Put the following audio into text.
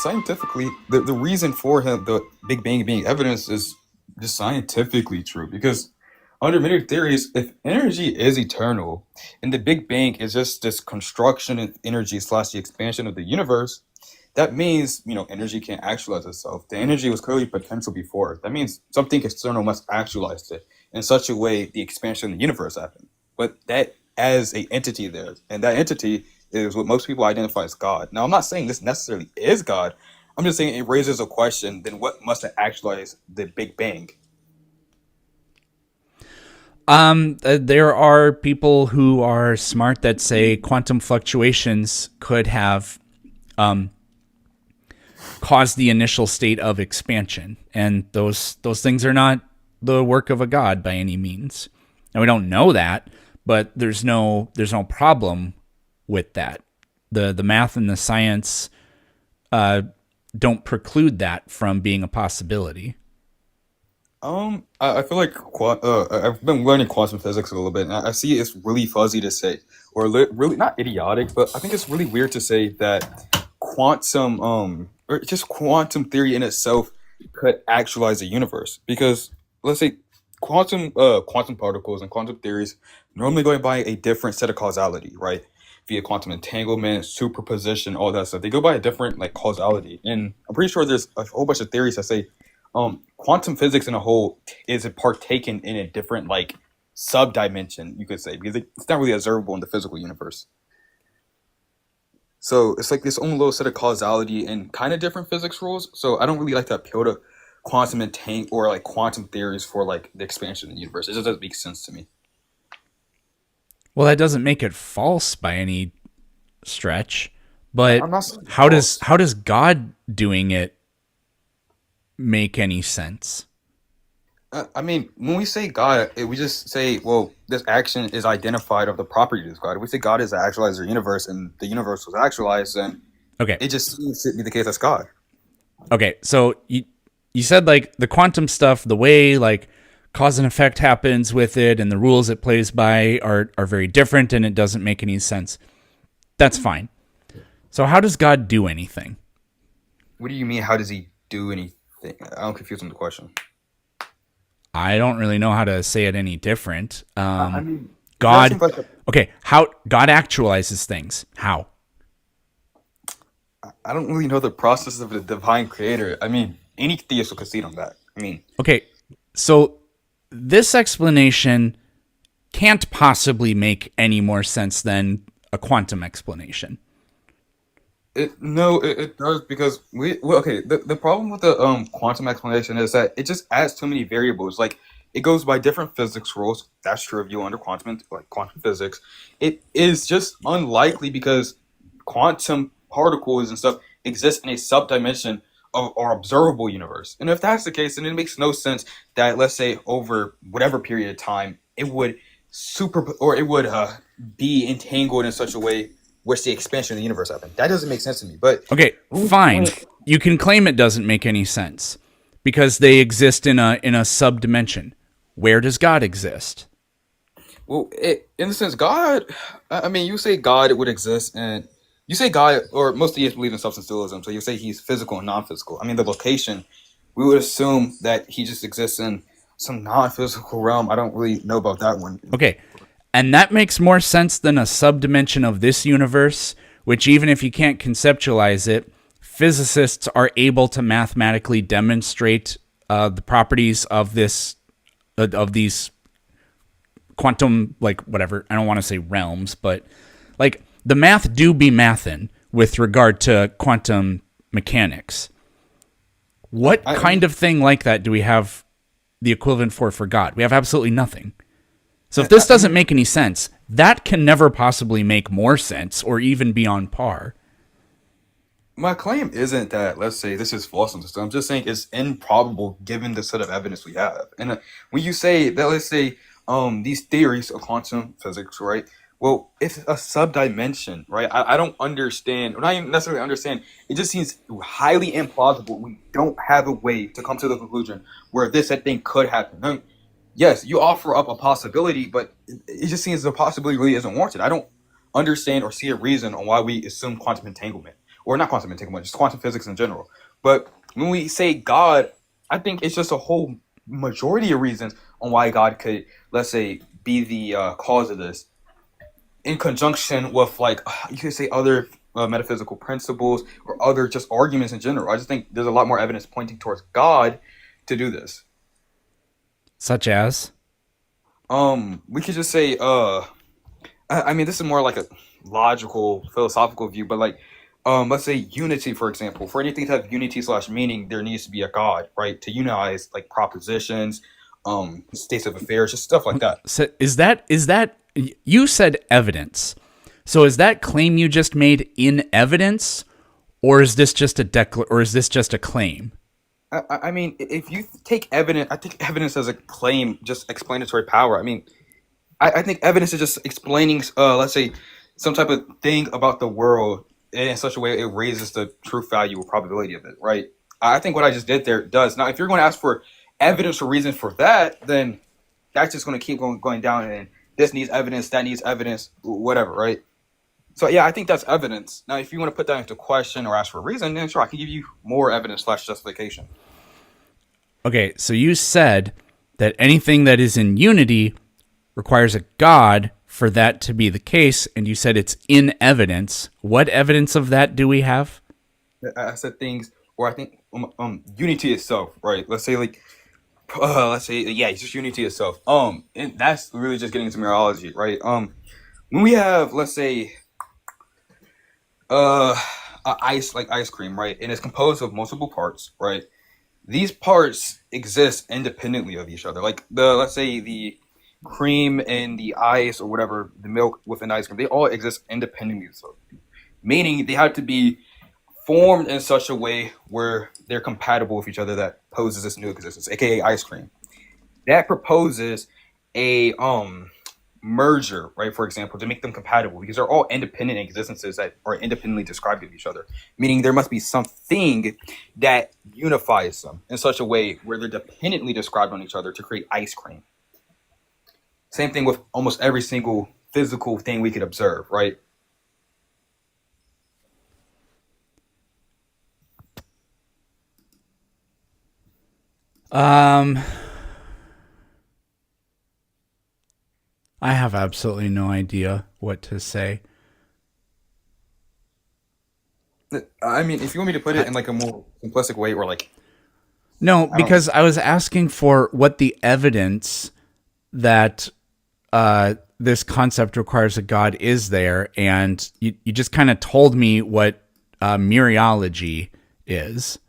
scientifically, the reason for the Big Bang being evidence is just scientifically true. Because under many theories, if energy is eternal and the Big Bang is just this construction of energy slash the expansion of the universe, that means, energy can't actualize itself. The energy was clearly potential before. That means something external must actualize it. In such a way, the expansion of the universe happened. But that as a entity there, and that entity is what most people identify as God. Now, I'm not saying this necessarily is God. I'm just saying it raises a question. Then what must have actualized the Big Bang? There are people who are smart that say quantum fluctuations could have caused the initial state of expansion, and those things are not the work of a god by any means. And we don't know that, but there's no problem with that. The math and the science don't preclude that from being a possibility. I feel like I've been learning quantum physics a little bit, and I see it's really fuzzy to say, or really not idiotic, but I think it's really weird to say that or just quantum theory in itself could actualize the universe. Because let's say quantum particles and quantum theories normally go by a different set of causality, right? Via quantum entanglement, superposition, all that stuff. They go by a different like causality, and I'm pretty sure there's a whole bunch of theories that say quantum physics in a whole is partaken in a different like sub dimension, you could say, because it's not really observable in the physical universe. So it's like this own little set of causality and kind of different physics rules. So I don't really like to appeal to quantum or like quantum theories for like the expansion of the universe. It just doesn't make sense to me. Well, that doesn't make it false by any stretch, I'm but not saying it's how false. does God doing it make any sense? I mean, when we say God, we just say, well, this action is identified of the property of God. If we say God is the actualizer of the universe and the universe was actualized, then Okay. it just seems to be the case that's God. Okay, so you said like the quantum stuff, the way like cause and effect happens with it and the rules it plays by are very different and it doesn't make any sense. That's fine. So how does God do anything? What do you mean? How does he do anything? I'm confused on the question. I don't really know how to say it any different. I mean, if you're asking God, like, okay, how God actualizes things. How? I don't really know the process of the divine creator. I mean, any theist will concede on that. I mean, Okay, so this explanation can't possibly make any more sense than a quantum explanation. it does because okay. The problem with the quantum explanation is that it just adds too many variables. Like it goes by different physics rules. That's trivial under quantum physics. It is just unlikely because quantum particles and stuff exist in a sub-dimension of our observable universe. And if that's the case, then it makes no sense that, let's say, over whatever period of time, it would it would be entangled in such a way which the expansion of the universe happened. That doesn't make sense to me. But Okay, fine. You can claim it doesn't make any sense because they exist in a sub-dimension. Where does God exist? well, in a sense, God. I mean, you say God would exist, and you say God, or most theists believe in substantialism. So you say he's physical and non-physical. I mean, the location, we would assume that he just exists in some non-physical realm. I don't really know about that one. Okay, and that makes more sense than a sub-dimension of this universe, which even if you can't conceptualize it, physicists are able to mathematically demonstrate the properties of these quantum, like, whatever, I don't want to say realms, but like the math do be mathin' with regard to quantum mechanics. What I kind of thing like that do we have the equivalent for God? We have absolutely nothing. So if this I doesn't mean, make any sense, that can never possibly make more sense or even be on par. my claim isn't that, let's say, this is false and stuff. I'm just saying it's improbable given the set of evidence we have. And when you say that, let's say, these theories of quantum physics, right? Well, it's a sub-dimension, right? I don't understand, or not even necessarily understand. It just seems highly implausible. We don't have a way to come to the conclusion where this said thing could happen. Now, yes, you offer up a possibility, but it just seems the possibility really isn't warranted. I don't understand or see a reason on why we assume quantum entanglement or not quantum entanglement, just quantum physics in general. But when we say God, I think it's just a whole majority of reasons on why God could, let's say, be the cause of this, in conjunction with like you could say other metaphysical principles or other just arguments in general. I just think there's a lot more evidence pointing towards God to do this. Such as? We could just say I mean, this is more like a logical, philosophical view, but like, let's say unity, for example. For anything to have unity slash meaning, there needs to be a God, right? To unize like propositions, states of affairs, just stuff like that. So is that you said evidence? So is that claim you just made in evidence, or is this just a claim? I mean, if you take evidence, I think evidence as a claim, just explanatory power. I mean, I think evidence is just explaining, let's say, some type of thing about the world in such a way it raises the truth value or probability of it, right? I think what I just did there does. Now, if you're going to ask for evidence or reason for that, then that's just going to keep going down, and this needs evidence, that needs evidence, whatever, right? So yeah, I think that's evidence. Now, if you want to put that into question or ask for a reason, then sure, I can give you more evidence slash justification. Okay, so you said that anything that is in unity requires a God for that to be the case, and you said it's in evidence. What evidence of that do we have? I said things, or I think unity itself, right? Let's say like, let's say yeah, it's just unity itself. And that's really just getting into neurology, right? When we have, let's say, uh, ice like ice cream, right, and it's composed of multiple parts, right? These parts exist independently of each other. Like the let's say the cream and the ice or whatever, the milk within ice cream, they all exist independently. So meaning they have to be formed in such a way where they're compatible with each other that poses this new existence, aka ice cream. That proposes a merger, right? For example, to make them compatible because they're all independent existences that are independently described of each other. Meaning there must be something that unifies them in such a way where they're dependently described on each other to create ice cream. Same thing with almost every single physical thing we could observe, right? Um, I have absolutely no idea what to say. I mean, if you want me to put it in like a more simplistic way, or like No, I don't. because I was asking for what the evidence that this concept requires a God is there, and you just kind of told me what mereology is.